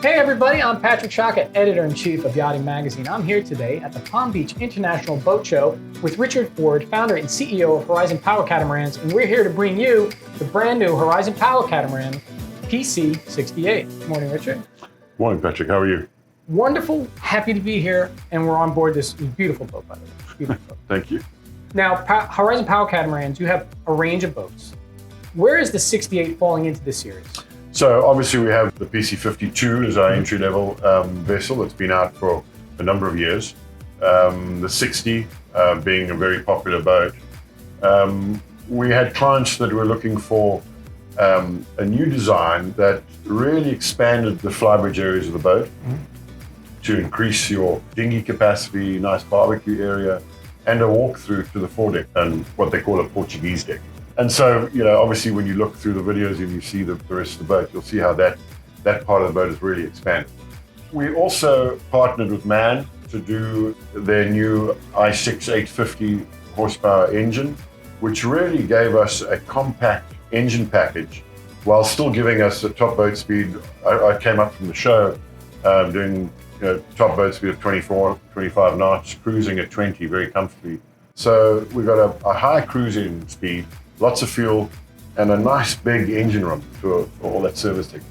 Hey everybody, I'm Patrick Shaka, Editor-in-Chief of Yachting Magazine. I'm here today at the Palm Beach International Boat Show with Richard Ford, founder and CEO of Horizon Power Catamarans, and we're here to bring you the brand new Horizon Power Catamaran, PC68. Good morning, Richard. Morning, Patrick. How are you? Wonderful, happy to be here, and we're on board this beautiful boat, by the way. Beautiful boat. Thank you. Now, Horizon Power Catamarans, you have a range of boats. Where is the 68 falling into this series? So obviously we have the PC52 as our entry-level vessel that's been out for a number of years. The 60 being a very popular boat. We had clients that were looking for a new design that really expanded the flybridge areas of the boat to increase your dinghy capacity, nice barbecue area, and a walk-through to the foredeck and what they call a Portuguese deck. And so, obviously when you look through the videos and you see the rest of the boat, you'll see how that part of the boat is really expanded. We also partnered with MAN to do their new i6 850 horsepower engine, which really gave us a compact engine package while still giving us a top boat speed. I came up from the show doing top boat speed of 24, 25 knots, cruising at 20 very comfortably. So we've got a high cruising speed, lots of fuel, and a nice big engine room for all that service tech.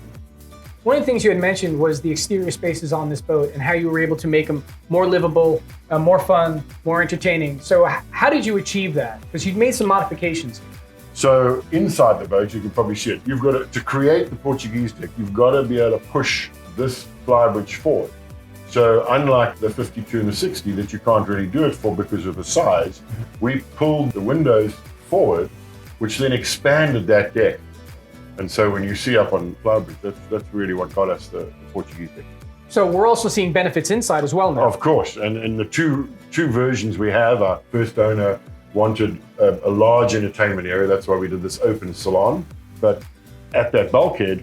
One of the things you had mentioned was the exterior spaces on this boat and how you were able to make them more livable, more fun, more entertaining. So how did you achieve that? Because you'd made some modifications. So inside the boat, you can probably see it. You've got to create the Portuguese deck, you've got to be able to push this flybridge forward. So unlike the 52 and the 60 that you can't really do it for because of the size, we pulled the windows forward, which then expanded that deck. And so when you see up on flybridge, that's really what got us the Portuguese deck. So we're also seeing benefits inside as well now. Of course, and the two versions we have, our first owner wanted a large entertainment area, that's why we did this open salon. But at that bulkhead,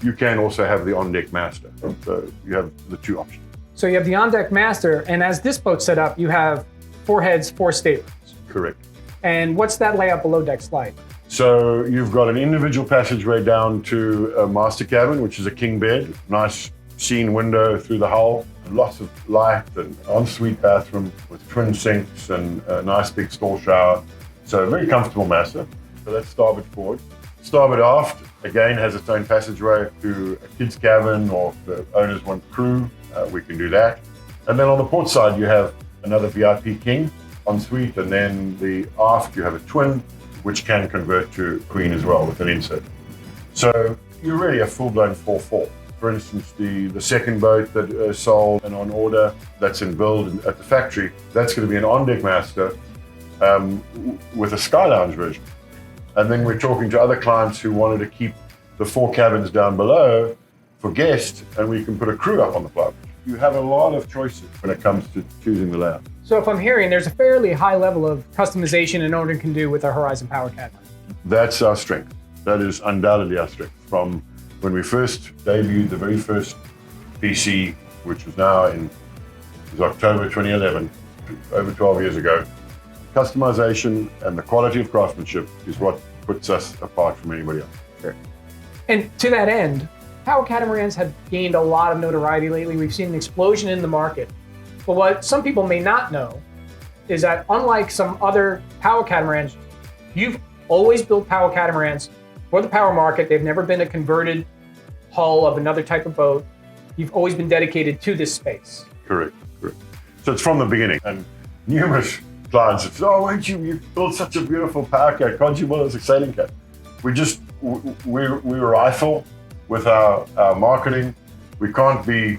you can also have the on-deck master. So you have the two options. So you have the on-deck master, and as this boat's set up, you have 4 heads, 4 staterooms. Correct. And what's that layout below decks like? So you've got an individual passageway down to a master cabin, which is a king bed, nice scene window through the hull, lots of light, and ensuite bathroom with twin sinks and a nice big stall shower. So a very comfortable master. So that's starboard forward. Starboard aft, again, has its own passageway to a kid's cabin, or if the owners want crew, we can do that. And then on the port side, you have another VIP king ensuite, and then the aft, you have a twin, which can convert to queen as well with an insert. So you're really a full-blown 4-4. For instance, the second boat that is sold and on order, that's in build at the factory, that's going to be an on-deck master with a sky lounge version. And then we're talking to other clients who wanted to keep the 4 cabins down below for guests, and we can put a crew up on the flybridge. You have a lot of choices when it comes to choosing the layout. So if I'm hearing, there's a fairly high level of customization an owner can do with our Horizon Power Catamaran. That's our strength. That is undoubtedly our strength. From when we first debuted the very first PC, which was now it was October 2011, over 12 years ago, customization and the quality of craftsmanship is what puts us apart from anybody else. Sure. And to that end, power catamarans have gained a lot of notoriety lately. We've seen an explosion in the market. But what some people may not know is that unlike some other power catamarans, you've always built power catamarans for the power market. They've never been a converted hull of another type of boat. You've always been dedicated to this space. Correct. So it's from the beginning. And numerous clients have said, oh, wait, you built such a beautiful power cat. Can't you build us a sailing cat? We rifle with our marketing. We can't be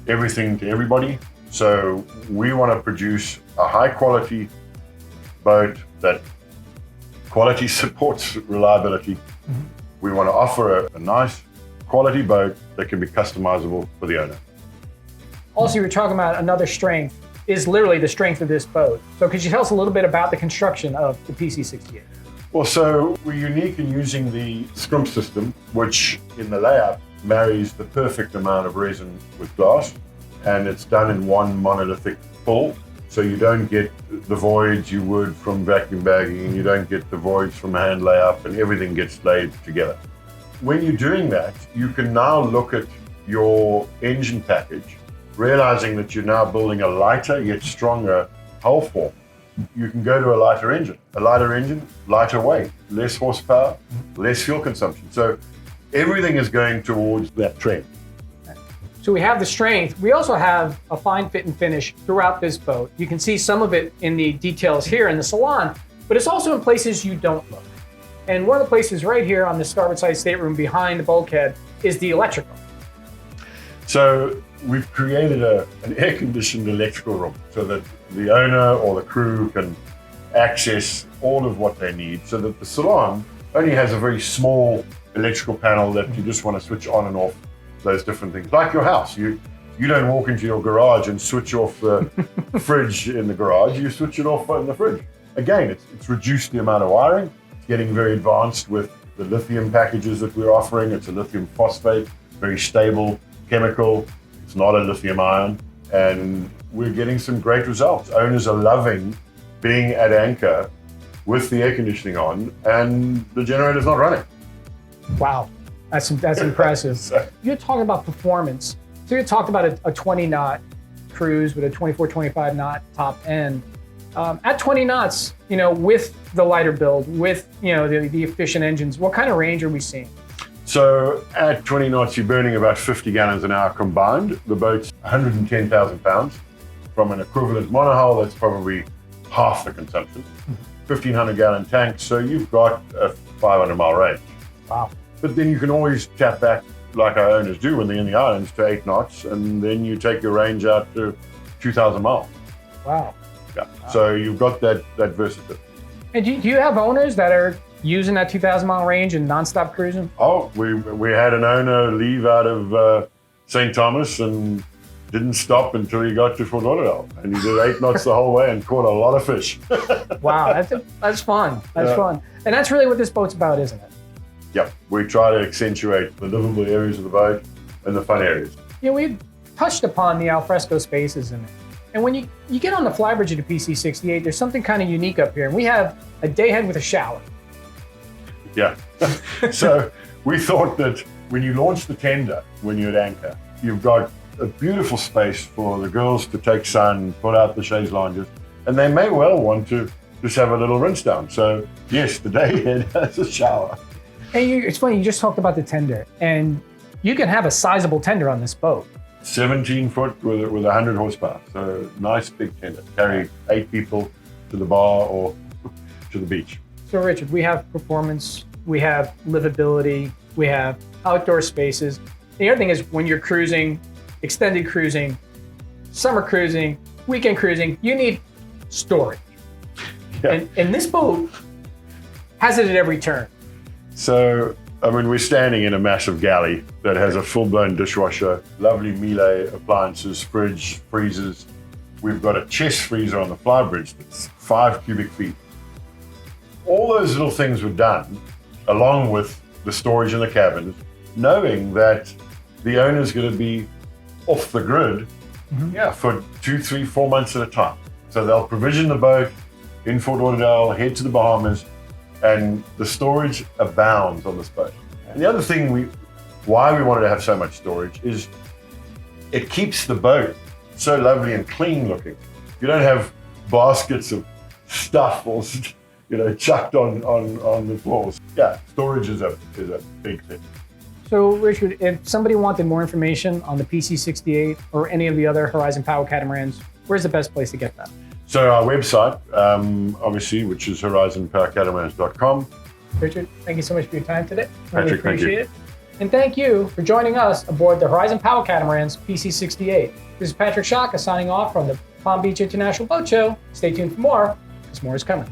everything to everybody. So we want to produce a high quality boat that quality supports reliability. We want to offer a nice quality boat that can be customizable for the owner. Also, you were talking about another strength is literally the strength of this boat. So could you tell us a little bit about the construction of the PC68? Well, so we're unique in using the scrimp system, which in the layout marries the perfect amount of resin with glass, and it's done in one monolithic pull. So you don't get the voids you would from vacuum bagging, and you don't get the voids from hand layup, and everything gets laid together. When you're doing that, you can now look at your engine package, realizing that you're now building a lighter yet stronger hull form, you can go to a lighter engine. A lighter engine, lighter weight, less horsepower, less fuel consumption. So everything is going towards that trend. So we have the strength. We also have a fine fit and finish throughout this boat. You can see some of it in the details here in the salon, but it's also in places you don't look. And one of the places right here on the starboard side stateroom behind the bulkhead is the electrical. So we've created an air-conditioned electrical room so that the owner or the crew can access all of what they need, so that the salon only has a very small electrical panel that you just want to switch on and off those different things. Like your house, you don't walk into your garage and switch off the fridge in the garage, you switch it off in the fridge. Again, it's reduced the amount of wiring. It's getting very advanced with the lithium packages that we're offering. It's a lithium phosphate, very stable chemical. It's not a lithium ion, and we're getting some great results. Owners are loving being at anchor with the air conditioning on and the generator's not running. Wow, that's impressive. You're talking about performance. So you talked about a 20 knot cruise with a 24, 25 knot top end. At 20 knots, with the lighter build, with the efficient engines, what kind of range are we seeing? So at 20 knots, you're burning about 50 gallons an hour combined. The boat's 110,000 pounds. From an equivalent monohull, that's probably half the consumption. 1,500 gallon tank, so you've got a 500 mile range. Wow. But then you can always tap back, like our owners do when they're in the islands, to 8 knots, and then you take your range out to 2,000 miles. Wow. Yeah. Wow. So you've got that versatility. And do you have owners that are using that 2,000 mile range and nonstop cruising? Oh, we had an owner leave out of St. Thomas and didn't stop until he got to Fort Lauderdale, and he did 8 knots the whole way and caught a lot of fish. Wow, that's fun. That's fun. And that's really what this boat's about, isn't it? Yep, we try to accentuate the livable areas of the boat and the fun areas. We touched upon the alfresco spaces in it. And when you get on the flybridge of the PC68, there's something kind of unique up here. And we have a dayhead with a shower. Yeah. So we thought that when you launch the tender, when you're at anchor, you've got a beautiful space for the girls to take sun, put out the chaise lounges, and they may well want to just have a little rinse down. So yes, the dayhead has a shower. And it's funny, you just talked about the tender, and you can have a sizable tender on this boat. 17 foot with 100 horsepower. So nice big tender. Carry 8 people to the bar or to the beach. So Richard, we have performance, we have livability, we have outdoor spaces. The other thing is when you're cruising, extended cruising, summer cruising, weekend cruising, you need storage. Yeah. And this boat has it at every turn. So, we're standing in a massive galley that has a full-blown dishwasher, lovely Miele appliances, fridge, freezers. We've got a chest freezer on the flybridge that's 5 cubic feet. All those little things were done along with the storage in the cabins, knowing that the owner's going to be off the grid for 2, 3, 4 months at a time. So they'll provision the boat in Fort Lauderdale, head to the Bahamas, and the storage abounds on this boat. And the other thing why we wanted to have so much storage is it keeps the boat so lovely and clean looking. You don't have baskets of stuff or chucked on the floors. Yeah, storage is a big thing. So Richard, if somebody wanted more information on the PC68 or any of the other Horizon Power catamarans, where's the best place to get that? So our website, obviously, which is horizonpowercatamarans.com. Richard, thank you so much for your time today. Patrick, really appreciate it. And thank you for joining us aboard the Horizon Power Catamarans PC68. This is Patrick Shaka signing off from the Palm Beach International Boat Show. Stay tuned for more, because more is coming.